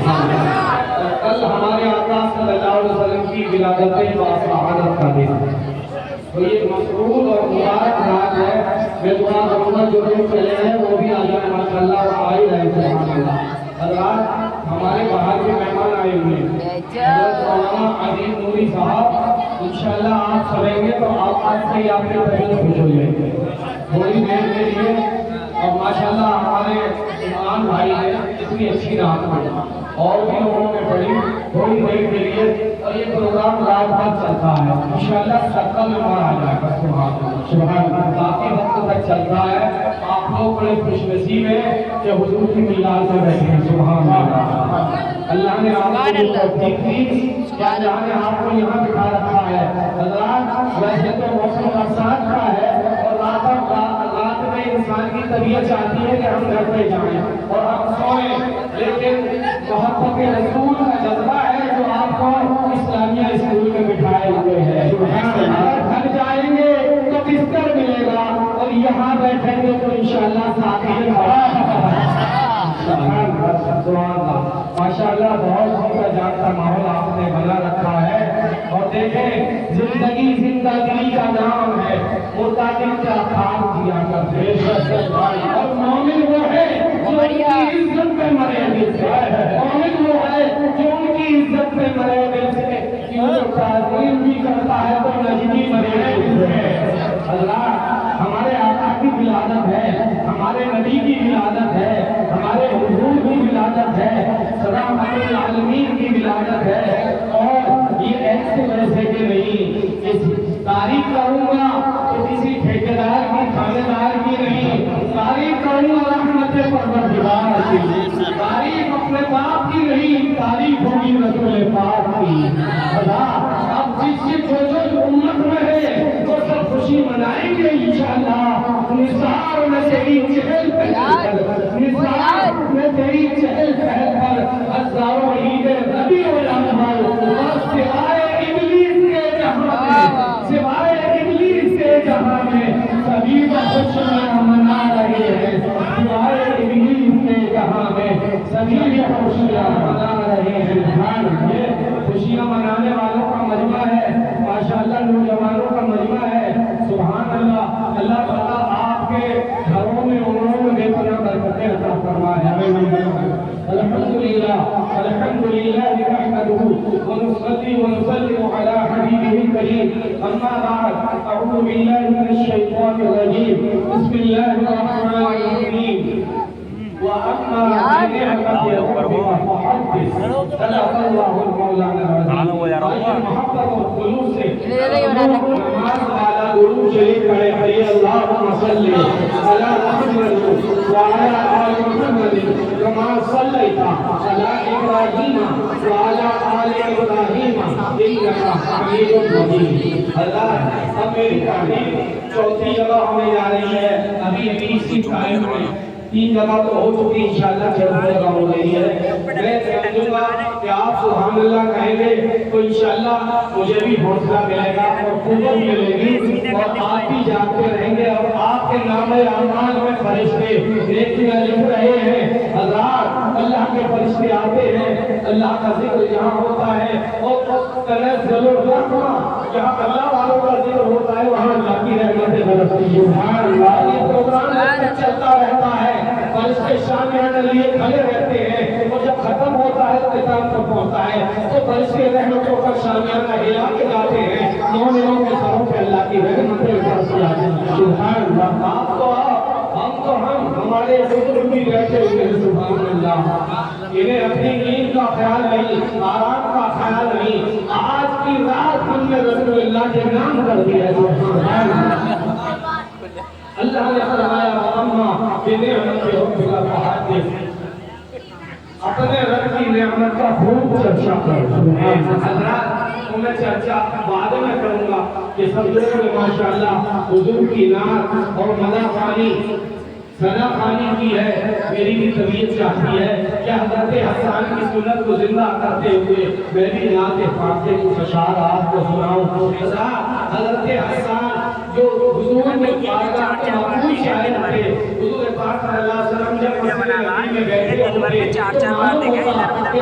کل ہمارے آقا صلی اللہ علیہ وسلم کی ولادت باصحابت کا دن ہے، تو یہ مسرور اور مبارک رات ہے۔ میں دعا کروں گا جو لوگ چلے ہیں وہ بھی آ جائیں ماشاءاللہ اور آئی رہے سبحان اللہ۔ حضرات ہمارے باہر کے مہمان آئے ہوئے ہیں، حضرت مولانا عظیم نوری صاحب، انشاءاللہ آپ سنیں گے تو آپ آج سے ہی آپ کی طبیعت خوش ہو جائے گی تھوڑی دیر کے لیے۔ اور ماشاءاللہ ہمارے ایمان بھائی نے اتنی اچھی رات پڑھی اور بھی لوگوں نے پڑھی تھوڑی دیر کے لیے، اور یہ پروگرام رات بھر چلتا ہے انشاءاللہ سکل نمبر آ جائے گا سبحان اللہ، کافی وقت تک چلتا ہے۔ آپ لوگ بڑے خوش نصیب ہیں کہ حضور کی میلاد میں بیٹھے ہیں سبحان اللہ۔ اللہ نے آپ کو یہ توفیق دی کہ اللہ نے آپ کو یہاں بٹھا رکھا ہے۔ حضرات ویسے تو موسم برسات کا ہے اور رات میں انسان کی طبیعت چاہتی ہے کہ ہم گھر پہ جائیں اور ہم سوئیں، لیکن محبت رسول کا جذبہ ہے جو آپ کو اسلامیہ اسکول میں بٹھائے ہوئے ہیں۔ اگر گھر جائیں گے تو بستر ملے گا اور یہاں بیٹھیں گے تو انشاءاللہ ساتھی ماشاءاللہ بہت کا جانتا ماحول آپ نے بنا رکھا ہے۔ اور دیکھیں زندگی زندگی کا نام ہے، متعلق کا کام کیا کرتے اور مومن وہ ہے جو ان کی عزت پہ مرے دل سے، مومن وہ ہے جو ان کی عزت پہ مرے دل سے، کیونکہ تعظیم بھی کرتا ہے تو نجمی مرے دل سے۔ اللہ ہمارے آقا کی ولادت ہے، ہمارے نبی کی ولادت ہے، ہمارے حضور کی ولادت ہے، رحمت العالمین کی ولادت ہے، اور یہ ایسے ویسے کے نہیں، اس تاریخ کروں گا تو کسی ٹھیکیدار کی کھانے دار کی نہیں، تاریخ کروں گا رحمت پروردگار کی، تاریخ اپنے باپ کی نہیں، تاریخ ہوگی رسول پاک کی۔ اللہ اب جس جو امت میں ہے وہ سب خوشی منائیں گے انشاءاللہ۔ نثار میں تیری چہل پہل پر، نثار میں تیری چہل پہل پر ہزاروں عید ربیع الاول، اور سوائے ابلیس کے جہاں میں، سوائے ابلیس کے جہاں میں سبھی خوشیاں منا رہے ہیں، سوائے ابلیس کے جہاں میں سبھی خوشیاں منا رہے ہیں۔ یہ خوشیاں منانے والوں کا مجمع ہے ماشاءاللہ، نوجوانوں کا مجمع ہے سبحان اللہ۔ اللہ تعالیٰ آپ کے گھروں میں عمروں میں بے پناہ برکتیں عطا فرمائے۔ الحمدللہ الحمدللہ نحمدہ ونصلی ونسلم علی حبیبہ الکریم، اما بعد اعوذ باللہ من الشیطان الرجیم، بسم اللہ الرحمن الرحیم، وَأَمَّا بِنِعْمَةِ رَبِّكَ فَحَدِّثْ۔ صدق اللہ المولانا العظیم۔ محبت اور خلوص سے نماز والا درود شریف پڑھے، حی اللہم صلی علی محمد وعلی آل محمد کما صلیت علی ابراہیم وعلی آل ابراہیم انک حمید مجید۔ اللہ اب میری تعلیم چوتھی جگہ ہمیں جا رہی ہے، ابھی اسی ٹائم میں 3 جگہ تو ہو چکی، انشاءاللہ 4 جگہ ہو رہی ہے۔ میں سمجھوں گا کہ آپ سبحان اللہ کہیں گے تو انشاءاللہ مجھے بھی حوصلہ ملے گا اور قوت ملے گی، اور آپ بھی جاگتے رہیں گے، اور آپ کے نام اعمال میں فرشتے نیکیاں لکھ رہے ہیں۔ حضرات اللہ کے فرشتے آتے ہیں، اللہ کا ذکر یہاں ہوتا ہے، اور تنزل الرحمہ جہاں اللہ والوں کا ذکر ہوتا ہے وہاں اللہ کی رحمتیں برستی ہیں۔ سبحان اللہ، یہ پروگرام چلتا رہتا ہے، فرشتے شامیانہ لیے کھڑے رہتے ہیں، اور جب ختم ہوتا ہے اختتام تک پہنچتا ہے تو فرشتے رحمتوں کا شامیانہ ہلا کے جاتے ہیں، مومنوں کے سروں پہ اللہ کی رحمتیں برستی ہیں۔ سبحان اللہ، آپ تو آپ، ہم تو ہمارے بزرگ بھی بیٹھے ہوئے ہیں سبحان اللہ، انہیں اپنی نیند کا خیال نہیں، آرام کا خیال نہیں، آج کی رات ہم نے رسول اللہ کے نام کر دیا ہے سبحان اللہ۔ اللہ نے فرمایا وَأَمَّا بِنِعْمَةِ رَبِّكَ فَحَدِّثْ، اپنے رب کی نعمت کا خوب چرچا کرو۔ حضرات میں چرچا بعد میں کروں گا کہ سب لوگوں نے ماشاءاللہ حضور کی نعت اور مدح خوانی ثنا خوانی کی ہے۔ میری بھی طبیعت چاہتی ہے کہ حضرت حسان کی سنت کو زندہ کرتے ہوئے میں بھی نعت فاتحہ کچھ اشعار آپ کو سناؤں۔ حضرت حسان جو حضور میں بارگاہ کے مقبول شاعر تھے، حضور پاک صلی اللہ علیہ وسلم جب مسجد نبی میں بیٹھے ہوتے تو معلوم ہوتا کہ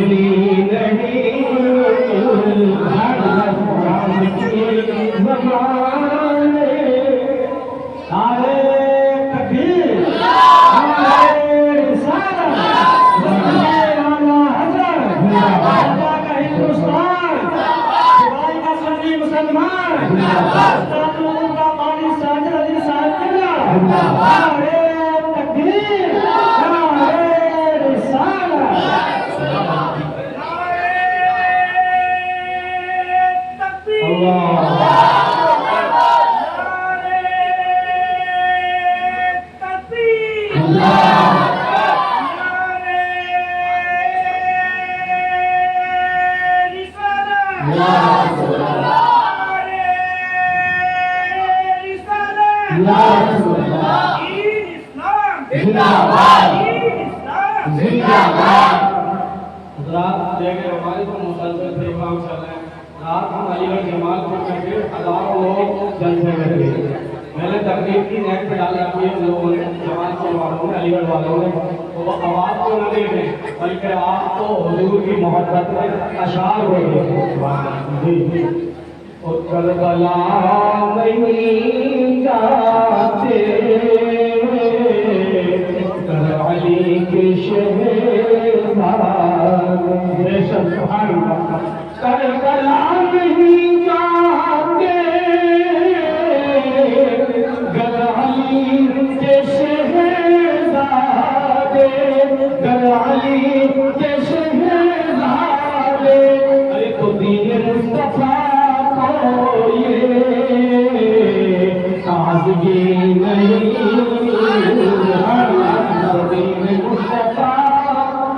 ملی نہیں ہر رمضان کی زمانے سارے تکبیر ہمارے رسالت مولانا حضرت بابا کا ہندوستان سوائی کا سنی مسلمان استاد لوگوں کا بانی ساجد علی صاحب قبلہ ہمارے تکبیر ہمارے رسالت میں نے تقریب کی نیٹ پہ ڈال رکھی ہے لوگوں نے جماعت کے والوں نے علی گڑھ والوں نے تو وہ آواز کو نہ دیکھیں بلکہ آپ کو حضور کی محبت میں اشعار ہو گئے کربلا نہیں جاتے کر علی کے شہزاد بے شک سبحان اللہ کربلا نہیں جاتے گر علی کے شہزادے گر علی کے شہزادے ارے تو دین مصطفیٰ کو یہ تازگی نہیں تو دین مصطفیٰ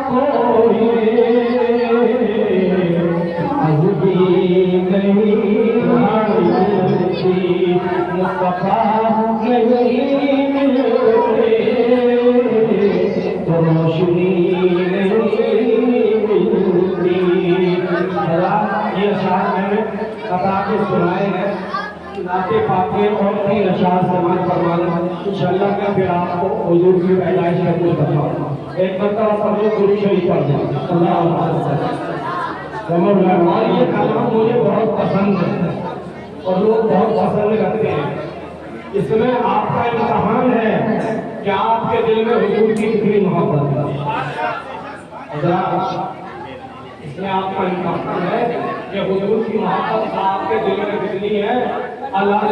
کو یہ تازگی نہیں مصطفیٰ نہیں ملتے تو روشنی نہیں ملتی یہ اشعار میں نے بتا کے سنائے ہیں نعت فاتحہ اور تین اشعار سماعت فرمانا انشاءاللہ میں پھر آپ کو حضور کی پیدائش کا کچھ بتاؤں ایک مرتبہ سب لوگ درود شریف پڑھ دیں اللہ اور یہ کلام مجھے بہت پسند ہے اور لوگ بہت پسند کرتے ہیں اس میں آپ کا امتحان ہے کہ آپ کے دل میں حضور کی کتنی محبت ہے اس میں آپ کا امتحان ہے کہ حضور کی محبت آپ کے دل میں کتنی ہے اللہ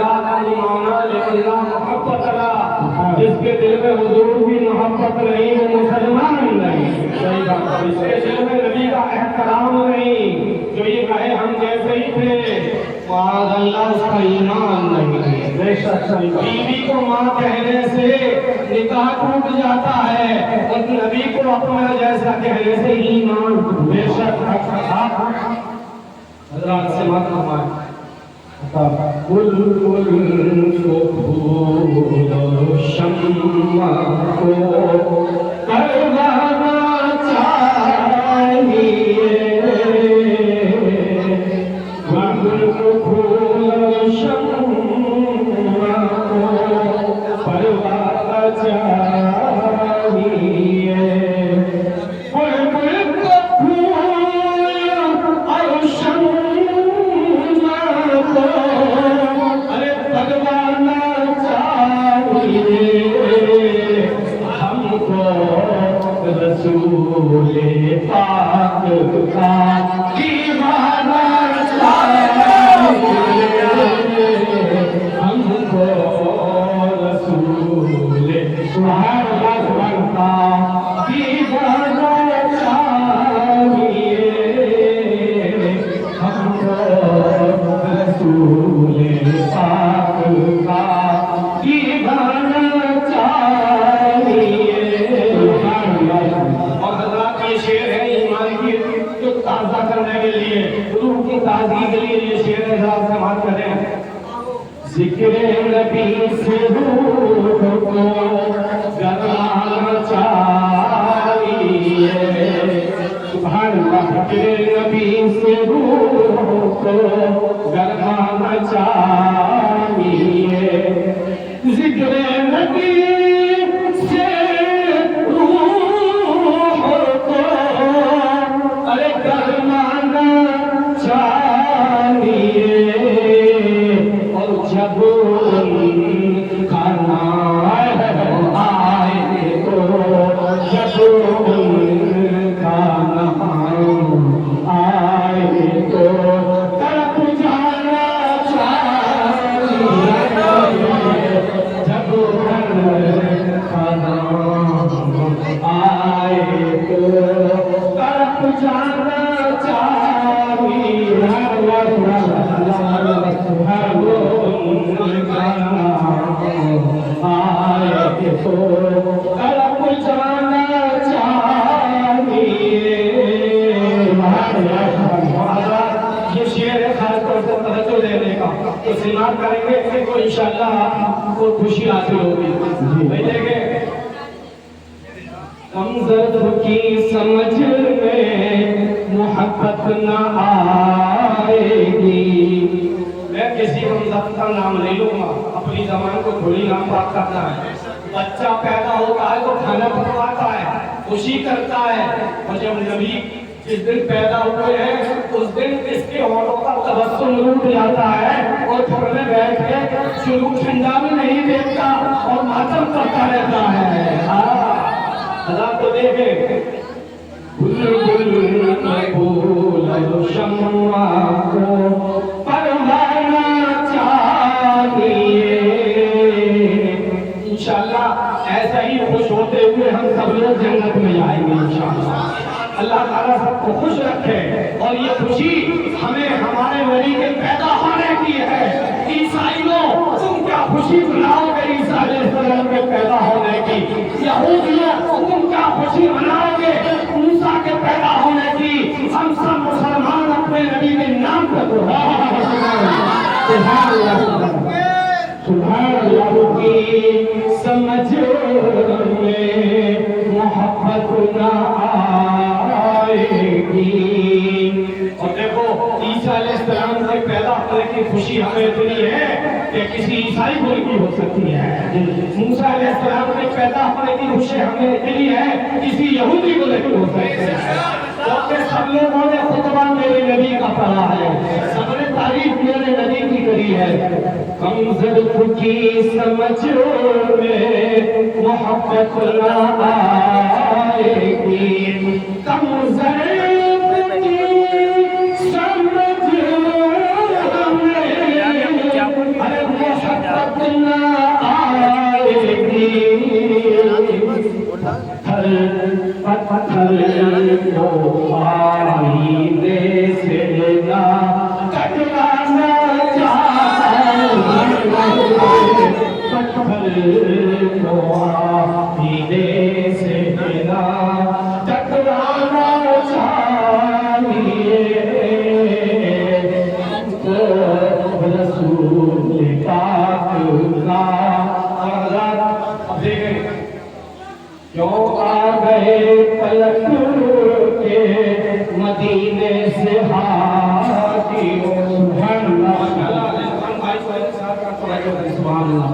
محبت اللہ جس کے دل میں حضور کی محبت نہیں وہ مسلمان نہیں جس کے دل میں نبی کا احترام نہیں جو یہ کہے ہم جیسے ہی تھے معاذ اللہ اس کا ایمان نہیں بے شک بیوی کو ماں کہنے سے نکاح ٹوٹ جاتا ہے اور نبی کو اپنا جیسا کہنے سے ایمان بے شک حضرات سے مت فرمائیں بلبل کو پھول شمع کو کروانا چاہیے بلبل کو پھول شمع کو کروانا چاہیے بلبل کو پھول اور شمع ارے بھگوانا چاہیے ہم کو رسول پاک کا دیوانہ چاہیے ہم کو رسول پاک کا دیوانہ چاہیے ہم کو رسول پاک کا دیوانہ چاہیے اور حضرات یہ شعر ہے ایمان کی جو تازہ کرنے کے لیے حضور کی تازگی کے لیے یہ شعر حضرات سماعت کریں ذکر نبی سے روح کو گرانا چاہیے سبحان اللہ ذکر نبی سے روح کو گرانا چاہیے ذکر نبی سے روح کو ارے تو سماعت کریں گے تو انشاءاللہ آپ کو خوشی حاصل ہوگی. بھائی دیکھیں کم ظرف کی سمجھ میں محبت نہ آئے گی. میں کسی ہمدرد کا نام لے لوں گا, اپنی زبان کو کھلی نام بات کرنا ہے. بچہ پیدا ہوتا ہے تو کھانا پکواتا ہے, خوشی کرتا ہے, اور جب نبی جس دن پیدا ہوئے ہیں اس دن اس کے ہونٹوں کا تبسم روٹ جاتا ہے اور گھر میں بیٹھ کے شروع ٹھنڈا بھی نہیں دیکھتا اور ماتم کرتا رہتا ہے. اللہ کو دیکھیں بلبل پھول شمع کو پروانا چاہیے. انشاءاللہ ایسا ہی خوش ہوتے ہوئے ہم سب لوگ جنت میں جائیں گے انشاءاللہ. اللہ تعالیٰ سب کو خوش رکھے اور یہ خوشی ہمیں ہمارے ولی کے پیدا ہونے کی ہے. عیسائیوں تم کیا خوشی مناؤ گے عیسیٰ علیہ السلام کے پیدا ہونے کی؟ یہودیوں تم کیا خوشی مناؤ گے موسیٰ کے پیدا ہونے کی؟ ہم سب مسلمان اپنے نبی کے نام پر سبحان اللہ کی سمجھ میں محبت نہ آئے گی. اور دیکھو عیسیٰ علیہ السلام سے پیدا ہونے کی خوشی ہمیں اتنی ہے کہ کسی عیسائی کو نہیں ہو سکتی ہے. موسیٰ علیہ السلام سے پیدا ہونے کی خوشی ہمیں اتنی ہے کسی یہودی کو نہیں ہو سکتی ہے. کیونکہ سب لوگوں نے خطبہ میرے نبی کا پڑھا ہے, سب نے تعریف میرے نبی کی کری ہے. کم ظرف کی سمجھ میں محبت نہ آئے گی. کم ظرف کی سمجھ میں محبت نہ آئے گی. پتھر کو آئینے سے نہ ٹکرانا چاہیے. پتھر کو آئینے سے نہ ٹکرانا چاہیے. رسول پاک کا کیوں آ گئے پلٹ کے مدینے سے ہاتھیوں. سبحان اللہ سبحان اللہ.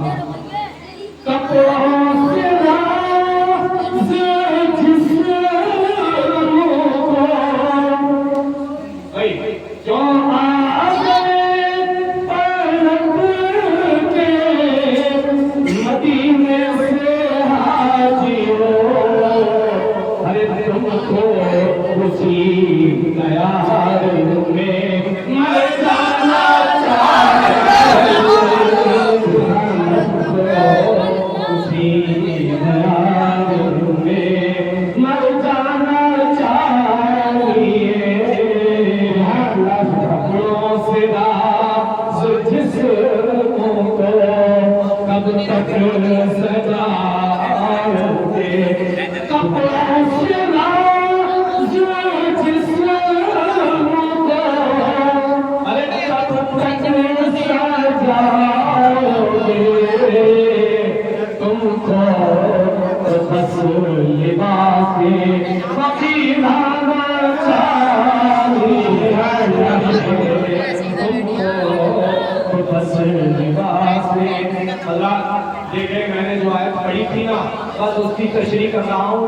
کپڑوں سے راز جسم کو کیوں آ گئے پلٹ کے مدینے سے ہاتھیوں. اسی نیار میں مر جانا چاہیے. اسی نیار میں مر جانا چاہیے. کپڑوں سے راز جسم کو کب تک سجاؤگے. کپڑوں سے تم کو بس لباس فقیرانا چاہیے. تم کو بس لباس. اللہ دیکھیں میں نے جو آیت پڑھی تھی نا بس اس کی تشریح کر رہا ہوں.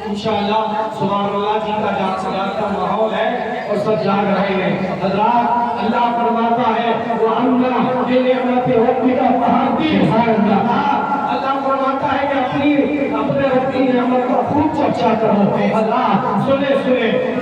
انشاءاللہ سبحان اللہ جی کا جاگ کا ماحول ہے اور سب جاگ رہے ہیں. حضرات اللہ فرماتا ہے وَأَنَّا بِنِعْمَتِ رَبِّكَ فَحَدِّثْ. اللہ فرماتا ہے کہ اپنے رب کی نعمت کا خوب چرچا کرو. اللہ سنے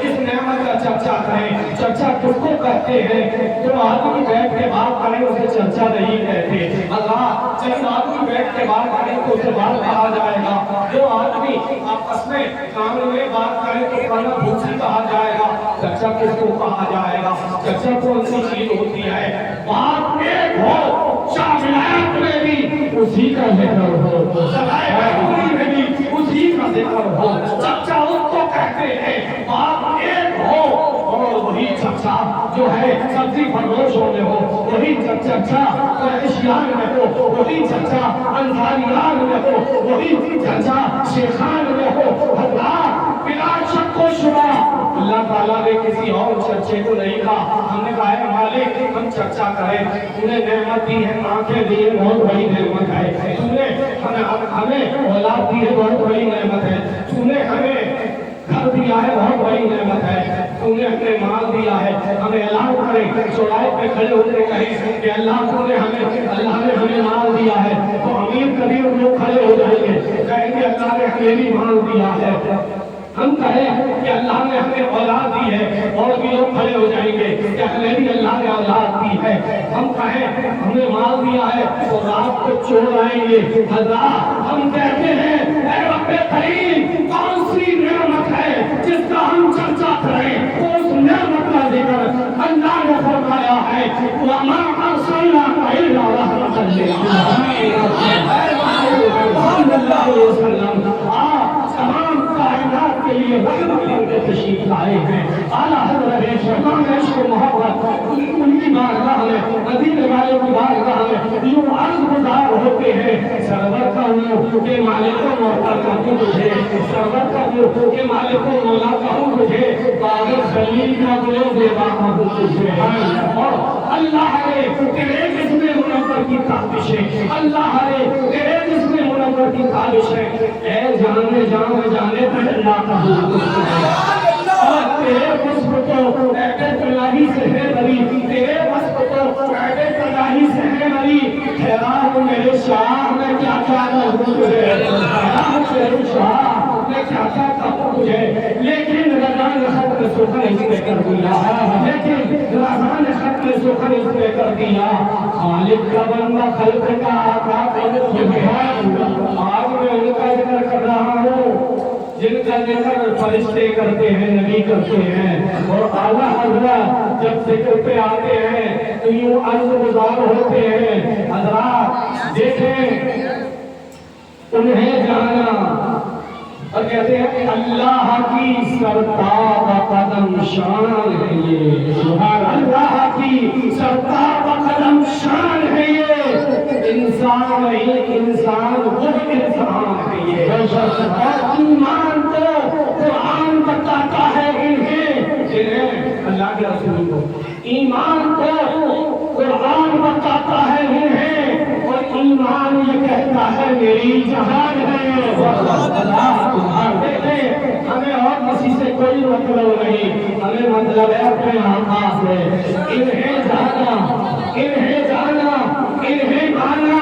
اس نعمت کا چرچا کریں. چرچا کس کو کہتے ہیں؟ جو آدمی بیٹھ کے بات کریں اسے چرچا نہیں کہتے. اللہ جب آدمی بیٹھ کے بات کریں تو اسے بات کہا جائے گا. جو آدمی آپس میں کامل میں بات کریں تو کانا بھوسی کہا جائے گا. چرچا کس کو کہا جائے گا؟ چرچا کون سی چیز ہوتی ہے؟ بات ایک ہو, شاملات میں بھی اسی کا ذکر ہو, سلائے میں بھی اسی کا ذکر ہو. چرچا اس کو کہتے ہیں بات ایک ہو اور وہی چرچا چرچا جو ہے سبزی فروشوں میں ہو، وہی چرچا قریشیان میں ہو، وہی چرچا انصاریان میں ہو، وہی چرچا شیخان میں ہو، حضرات بلا شک و شبہ اللہ تعالیٰ نے کسی اور چرچے کو نہیں کہا. ہم نے کہا ہے مالک ہم چرچا کریں، تو نے نعمت دی ہے، آنکھیں دی ہے، بہت بڑی نعمت ہے. تو نے ہمیں اولاد دی ہے، بہت بڑی نعمت ہے. تو نے ہمیں گھر دیا ہے، بہت بڑی نعمت ہے. تو نے اپنے مال دیا ہے. ہمیں اعلان کریں، چوراہے پہ کھڑے ہو کے کہیں کہ اللہ نے ہمیں مال دیا ہے. تو امیر کبیر لوگ کھڑے ہو جائیں گے، کہیں گے اللہ نے ہمیں بھی مال دیا ہے. ہم کہیں کہ اللہ نے ہمیں اولاد دی ہے، اور بھی لوگ کھڑے ہو جائیں گے کہ ہمیں بھی اللہ نے اولاد دی ہے. ہم کہیں ہمیں مال دیا ہے تو رات کو چور آئیں گے. حضرات ہم کہتے ہیں اے رب کریم کون سی نعمت ہے جس کا ہم چرچا کریں؟ اس نعمت کا ذکر اللہ نے فرمایا ہے وَمَا أَرْسَلْنَاكَ إِلَّا رَحْمَةً لِّلْعَالَمِينَ. صلی اللہ علیہ وسلم تمام کائنات کے لیے رحمت بن کے تشریف لائے ہیں. اعلیٰ حضرت شیخان عشق و محبت ان کی بارگاہ میں، مدینے والے کی بارگاہ میں یوں عرض گزار ہوتے ہیں. سرور کا ہوں کہ مالک و مولا کہوں تجھے، سرور کا ہوں کہ مالک و مولا کہوں تجھے، کاغذ خلیل کا بولے دیوا کہوں تجھے. اور اللہ ہے تیرے جسم منور کی تابشیں، اللہ ہے تیرے جسم منور کی تابشیں. اے جانے پر اللہ کا حکم اور تیرے وصف تو اہد الہی سے ہے بری، تیرے وصف تو اہد الہی سے ہے بری. حیران میرے شاہ میں کیا کیا کہوں تجھے، حیران میرے شاہ میں کیا کیا کہوں تجھے. لیکن رضا نے خط میں سخن اس پہ کر دیا، لیکن رضا نے خط میں سخن اس پہ کر دیا. خالق کا بندہ خلق کا آقا آج میں ان کا ذکر کر رہا ہوں جن کا ذکر فرشتے کرتے ہیں، نبی کرتے ہیں. اور اعلیٰ حضرت جب ذکر پہ آتے ہیں تو یوں عرض گزار ہوتے ہیں. حضرات دیکھیں انہیں جانا اور کہتے ہیں اللہ کی سرتاب قدم شان ہے یہ، سبحان اللہ کی سرتاب قدم شان ہے یہ. انسان نہیں انسان وہ انسان ہے یہ. اور ایمان تو قرآن بتاتا ہے انہیں اللہ کے رسول کو، ایمان کو قرآن بتاتا ہے انہیں، اور ایمان یہ کہتا ہے میری جہان ہے. ہمیں اور کسی سے کوئی مطلب نہیں، ہمیں مطلب ہے اپنے آقا سے. انہیں جانا انہیں مانا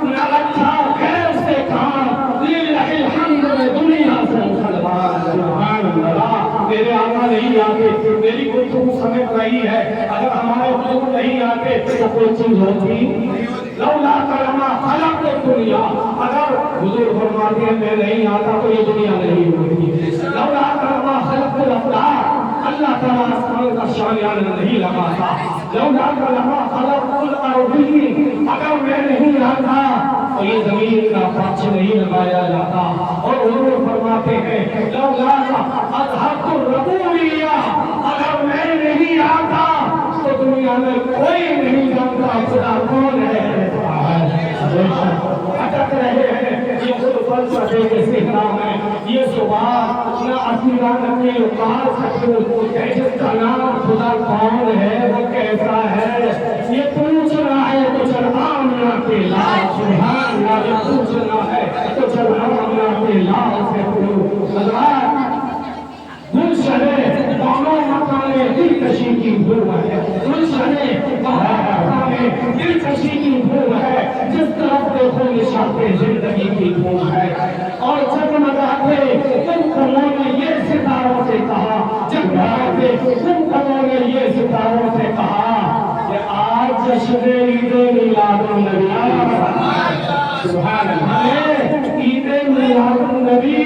نہ رکھا خیر سے کام، للہ الحمد میں دنیا سے مسلمان. سبحان اللہ. میرے آقا نہیں آتے، میری گفتگو سمجھ رہی ہے. اگر ہمارے حضور نہیں آتے تو کوئی چیز ہوتی لولا کلمہ خلق الدنیا. اگر حضور فرماتے ہیں میں نہیں آتا تو یہ دنیا نہیں ہوتی. لولا کلمہ خلق الافلاک، اللہ تعالیٰ آسمان کا شامیانہ نہیں لگاتا. لولا کلمہ خلق الارضین، اگر میں نہیں آتا تو یہ زمین کا فرش نہیں لگایا جاتا. اور حضور فرماتے ہیں لولا اذهبت الربوبیہ، اگر میں نہیں آتا تو دنیا میں کوئی نہیں جانتا خدا کون ہے. اٹک رہے ہیں یہ خود فلسفے کے استحکام ہے. یہ صبح نہ اسیران اپنی اوقات سکوں کہ جس کا نام خدا کون ہے وہ کیسا ہے. یہ پوچھنا ہے تو چل آمنا کے لال. سبحان اللہ. یہ پوچھنا ہے تو چل آمنا کے لال سے پوچھ. حضرات گلشن دونوں مکانے دلکشی کی دھوم ہے، گلشن دونوں مکانے دلکشی کی دھوم ہے. جس طرف دیکھو نشاط زندگی کی دھوم ہے. اور جگمگاتے تم قوموں نے یہ ستاروں سے کہا، جگمگاتے تم قوموں نے یہ ستاروں سے کہا کہ آج جشن عید میلاد النبی. سبحان اللہ. عید میلاد النبی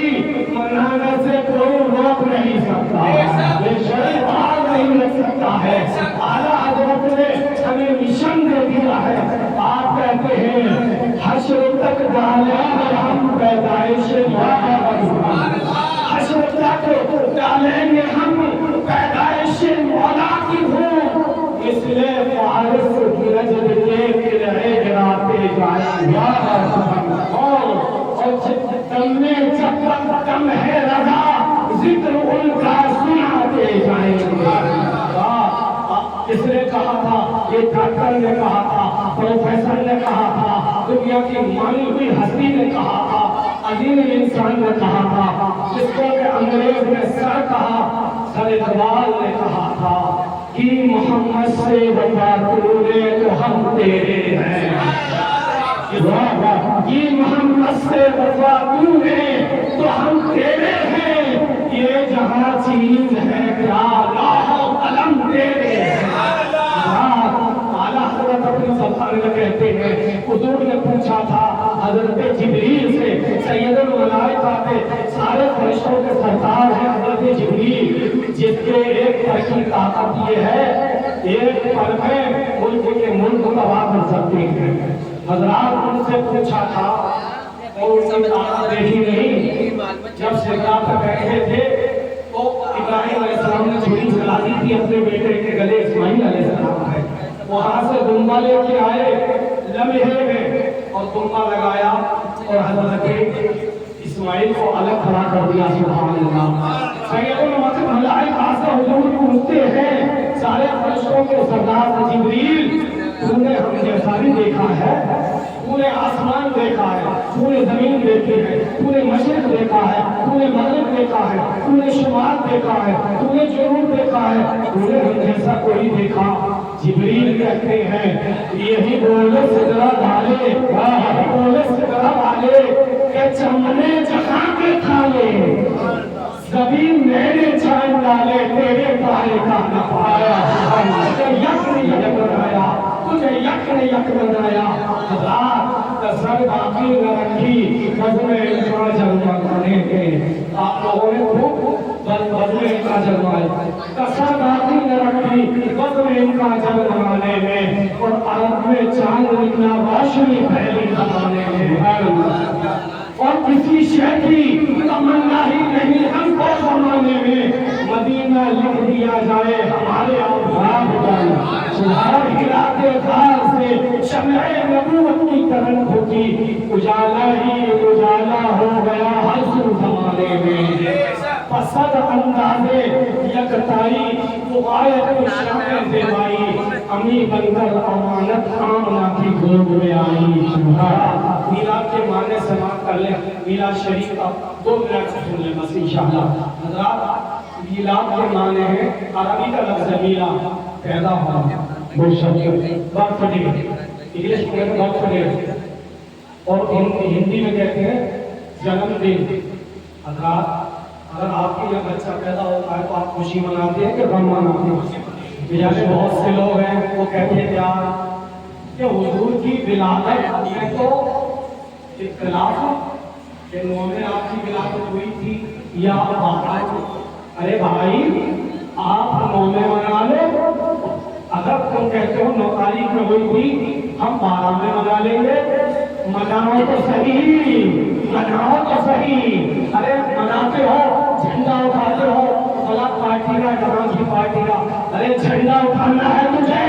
منانے سے کوئی روک نہیں سکتا، یہ شرع باہر نہیں رکھ سکتا ہے. اعلیٰ حضرت نے ہمیں مشن دے دیا ہے. آپ کہتے ہیں حشر تک ڈالیں گے ہم پیدائش مولا، حشر تک ڈالیں گے ہم پیدائش مولا کی. یہ ڈاکٹر نے کہا تھا، پروفیسر نے کہا تھا، دنیا کی مانی ہوئی ہستی نے کہا تھا، عظیم انسان نے کہا تھا، جس کو کہ انگریز نے سر کہا، سر اقبال نے کہا تھا کہ محمد سے وفا تو نے تو ہم تیرے ہیں، یہ محمد سے وفا تو نے تو ہم تیرے ہیں، یہ جہاں چیز ہے کیا لاہ و قلم تیرے ہیں۔ اعلیٰ حضرت اپنی زبان میں کہتے ہیں، حضور نے پوچھا تھا حضرت جبریل سے، سید الملائکہ کے سارے فرشتوں کے سردار ہیں حضرت جبریل، جس کے ایک پر کی طاقت یہ ہے ایک پر میں ملک کے ملک تباہ کر سکتے ہیں۔ حضرات ان سے پوچھا تھا اور ان کی طاقت دیکھی نہیں، جب سجدہ پہ بیٹھے تھے تو ابراہیم علیہ السلام نے چھری چلا دی تھی اپنے بیٹے کے گلے، اسماعیل علیہ السلام ہے، وہاں سے دمبا لے کے آئے لمحے میں اور دمبا لگایا اور حضرت اسماعیل کو الگ کھڑا کر دیا۔ سبحان اللہ۔ سید الملائکہ سے حضور پوچھتے ہیں، سارے فرشتوں کے سردار جبریل، تو نے ہم جیسا بھی دیکھا ہے، تو نے آسمان دیکھا ہے، تو نے زمین دیکھی ہے، تو نے مشرق دیکھا ہے، تو نے مغرب دیکھا ہے، تو نے شمال دیکھا ہے، تو نے جنوب دیکھا ہے، تو نے ہم جیسا کوئی دیکھا؟ جبریل کہتے ہیں یہی بولے سدرہ والے، یہی بولے سدرہ والے کہ چمنے جہاں کے کھالے، زمین میرے چھان ڈالے، تیرے پائے کا نہ پایا، تجھے یک نے یک بنایا، تجھے یک نے یک بنایا، حضرات سر باقی نہ رکھی بزم کا جلوہ کرنے کے، آپ لوگوں نے خوب بزم کا جلوہ سر باقی نہ رکھی بزم کا جلوانے میں، اور عرب میں چاند نکلا روشنی پھیلی زمانے میں، اور کسی شے کی تمنا ہی نہیں ہم کو زمانے میں، مدینہ لکھ دیا جائے ہمارے ابواب پر، ہر ہلاتے دار سے شمع نبوت کی کرن پھوٹی، اجالا ہی اجالا ہو گیا ہر سو زمانے میں، پسد اندازے یکتائی تو آیت شمع زیبائی، امی بن کر امانت آمنہ کی گود میں آئی۔ میلاد کے معنی سماعت کر لیں، میلاد شریف کا 2 منٹ سے سن لیں بس انشاءاللہ۔ حضرات میلاد کے معنی ہے، عربی کا لفظ میلاد پیدا ہونا، برتھ ڈے، انگلش میں کہتے ہیں برتھ ڈے، اور ہندی میں کہتے ہیں جنم دن۔ حضرات اگر آپ کے یہاں بچہ پیدا ہوتا ہے تو آپ خوشی مناتے ہیں کہ غم مناتے ہیں؟ یعنی بہت سے لوگ ہیں وہ کہتے ہیں یار کہ حضور کی ولادت میں تو اختلاف ہے کہ 9 میں آپ کی ولادت ہوئی تھی یا 12۔ ارے بھائی آپ 9 میں منا لو، اگر تم کہتے ہو 9 تاریخ میں ہوئی تھی ہم 12 میں منا لیں گے، مناؤ تو صحیح، مناؤ تو صحیح۔ ارے مناتے ہو، جھنڈا اٹھاتے ہو، غلط پارٹی کا جہاں کی پارٹی کا، ارے جھنڈا اٹھانا ہے تجھے،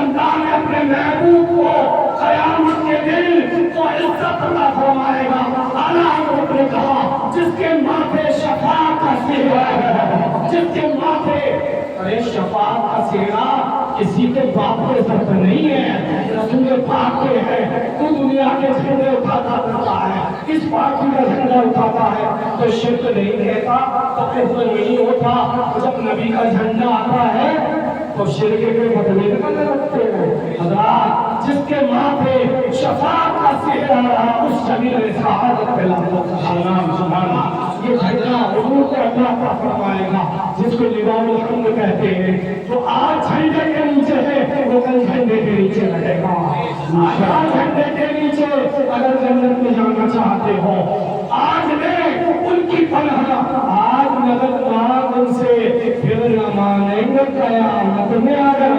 اللہ نے اپنے محبوب کو قیامت کے دن تو عزت عطا فرمائے گا۔ اعلیٰ حضرت نے کہا جس کے ماتھے شفاعت کا سہرا ہے، جس کے ماتھے، ارے شفاعت کا سہرا کسی کے باپ کے سر پہ نہیں ہے، رسول پاک کے ہے۔ تو دنیا کے جھنڈے اٹھاتا رہتا ہے، اس پارٹی کا جھنڈا اٹھاتا ہے تو شرک نہیں کہتا، تو کفر نہیں ہوتا۔ جب نبی کا جھنڈا آتا ہے تو شرک کے بدلے میں رکھتے ہیں۔ حضرات جس کے ماتھے شفاعت کا سہرا رہا اس شبیر سعادت پہ لاکھوں سلام سلام۔ یہ جھنڈا حضور کو اللہ کا فرمائے گا، جس کو لواء الحمد کہتے ہیں، جو آج جھنڈے کے نیچے ہے وہ کل جھنڈے کے نیچے رہے گا۔ آج جھنڈے کے نیچے اگر جنت میں جانا چاہتے ہو، آج میں ان کی پناہ، آج مدد مانگ ان سے، پھر نہ مانیں گے قیامت میں اگر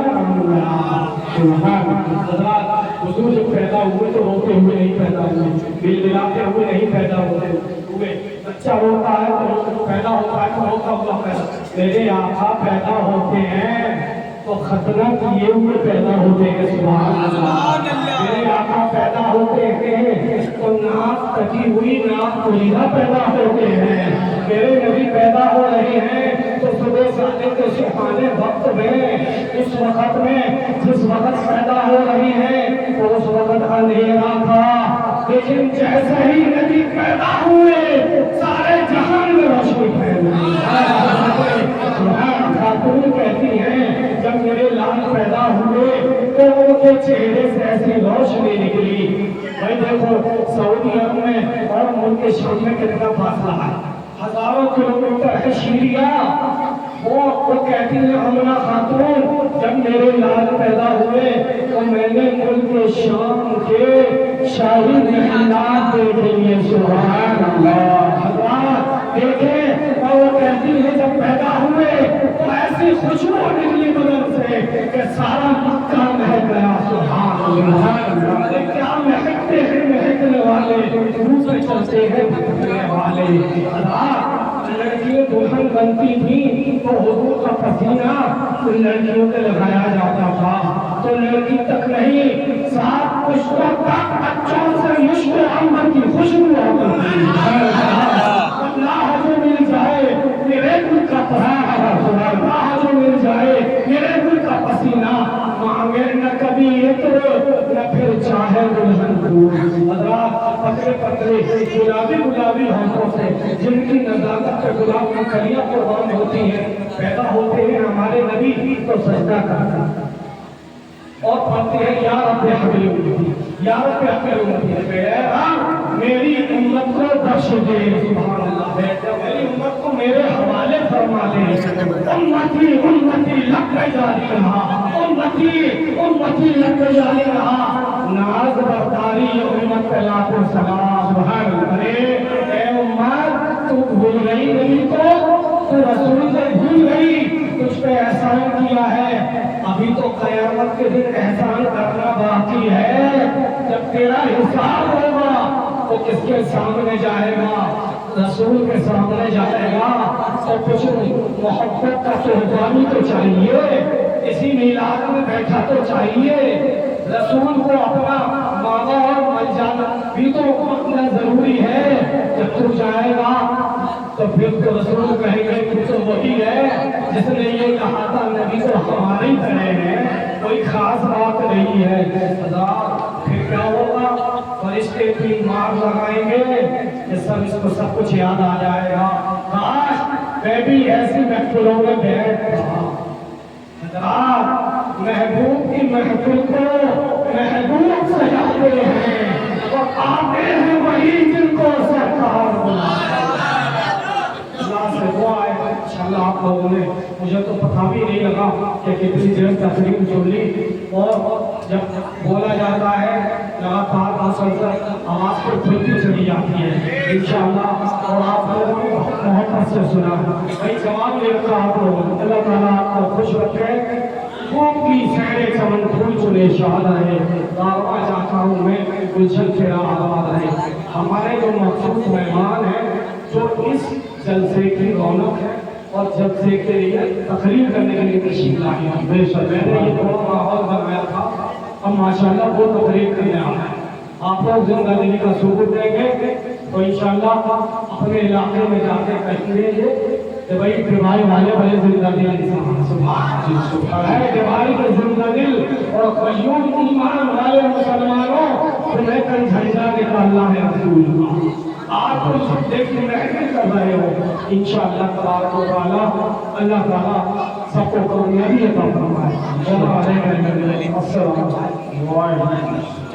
حضرات حضور جب پیدا ہوئے تو روتے ہوئے نہیں پیدا ہوئے، دل ملاتے ہوئے نہیں پیدا ہوئے۔ بچہ روتا ہے تو پیدا ہوتا ہے تو روتا ہوا پیدا، میرے آقا پیدا ہوتے ہیں تو ختنہ کیے ہوئے پیدا ہوتے ہیں۔ سبحان اللہ۔ میرے آقا پیدا ہوتے ہیں تو ناک کٹی ہوئی ناک کلیدہ پیدا ہوتے ہیں۔ میرے نبی پیدا ہو رہے ہیں تو صبح صادق کے سبحانے وقت میں اس وقت میں جس وقت پیدا ہو رہی ہے تو اس وقت اندھیرا تھا، لیکن جیسے ہی نبی پیدا ہوئے سارے جہان میں روشنی پھیل گئی۔ خاتون کہتی ہیں جب میرے لال پیدا ہوئے تو ان کے چہرے سے ایسی روشنی نکلی۔ بھائی دیکھو سعودی عرب میں اور ملک شام میں کتنا فاصلہ ہے، ہزاروں کلومیٹر ہے شیریا۔ وہ کہتی ہیں امنہ خاتون جب میرے لال پیدا ہوئے تو میں نے ملک شام کے شاہی محلات دیکھ لیے، سبحان اللہ۔ حضرات دیکھیں، اور وہ کہتی ہیں جب پیدا ہوئے تو ایسی خوشبو نکلی بدن سے کہ سارا مکہ مہک گیا، سبحان اللہ۔ کیا مہکتے ہیں مہکنے والے، منہ سے چلتے ہیں مہکنے والے۔ حضرات لڑکیاں دلہن بنتی تھی تو حضور کا پسینہ ان لڑکیوں پہ لگایا جاتا تھا، تو لڑکی تک نہیں ساتھ پشتوں تک بچوں سے مشک عنبر کی خوشبو ہوتی تھی۔ اللہ جو مل جائے میرے دل کا اللہ جو مل جائے میرے دل کا پسینہ، مانگے نہ کبھی عطر نہ پھر چاہے دلہن کو۔ حضرات پتلے پتلے گلابی گلابی ہاتھوں سے جن کی نزاکت پہ گلاب کی کلیاں قربان ہوتی ہیں، پیدا ہوتے ہیں ہمارے نبی تو سجدہ کرتے ہیں اور پڑھتے ہیں یا رب حبیب امتی، یا رب حبیب امتی، اے رب میری امت کو بخش دے، سبحان اللہ، میری امت کو میرے حوالے فرما دے۔ امتی امتی لبیک جاری رہا، امتی امتی لبیک جاری رہا، ناز برداری امت پہ لاکھوں سلام، سبحان اللہ۔ اے امت تو بھول گئی نبی کو، تو رسول کو بھول گئی، تجھ پہ احسان کیا ہے، ابھی تو قیامت کے دن احسان کرنا باقی ہے۔ جب تیرا حساب ہوگا تو کس کے سامنے جائے گا؟ رسول کے سامنے جائے گا، تو کچھ محبت کا قربانی تو چاہیے، اسی میلاد میں بیٹھا تو چاہیے، رسول کو اپنا مانگا اور مل جانا بھی تو اپنا ضروری ہے۔ جب تو جائے گا تو پھر تو رسول کہیں گے کہ تو وہی ہے جس نے یہ کہا تھا نبی تو ہمارے طرح ہے، کوئی خاص بات نہیں ہے۔ حضرات پھر کیا ہوگا؟ فرشتے کی مار لگائیں گے کہ اس کو سب کچھ یاد آ جائے گا، کاش میں بھی ایسی محفلوں میں بیٹھ رہا۔ حضرات محبوب کی محفل کو محبوب سجاتے ہیں اور آتے ہیں وہی جن کو سرکار بلاتا ہے۔ اللہ سے دعا ہے انشاءاللہ آپ لوگوں نے، مجھے تو پتہ بھی نہیں لگا کہ کتنی دیر تقریر سن لی، اور جب بولا جاتا ہے لگاتار مسلسل آواز کو کھلتی چلی جاتی ہے انشاءاللہ، اور آپ لوگوں نے بہت محبت سے سنا، بھائی جواب لے رکھا آپ لوگوں نے۔ اللہ تعالیٰ آپ کو خوش رکھے، خوب کی سیر چمن پھول چنے شاد رہے، دعویٰ چاہتا ہوں میں گلشن تیرا آباد رہے۔ ہمارے جو مخصوص مہمان ہیں جو اس جلسے کی رونق ہے اور جلسے کے لیے تقریر کرنے کے لیے تشریف لائے ہیں، بے شک میں نے یہ تھوڑا ماحول بنایا تھا، اب ماشاءاللہ وہ تقریر کرنے آ رہے ہیں، آپ لوگ زندہ دلی کا ثبوت دیں گے تو انشاءاللہ اپنے علاقے میں جا کے کہیں گے کہ بھائی دیوائی والے بڑے زندہ دل انسان ہے، دیوائی کے زندہ دل اور قیوم ایمان والے مسلمانوں تمہیں کل جھنڈا نکالنا ہے رسول اللہ، آپ کو سب دیکھ کے محنت کر رہے ہو، انشاءاللہ تبارک و تعالی اللہ تعالی سب کو کامیابی عطا فرمائے۔ السلام علیکم۔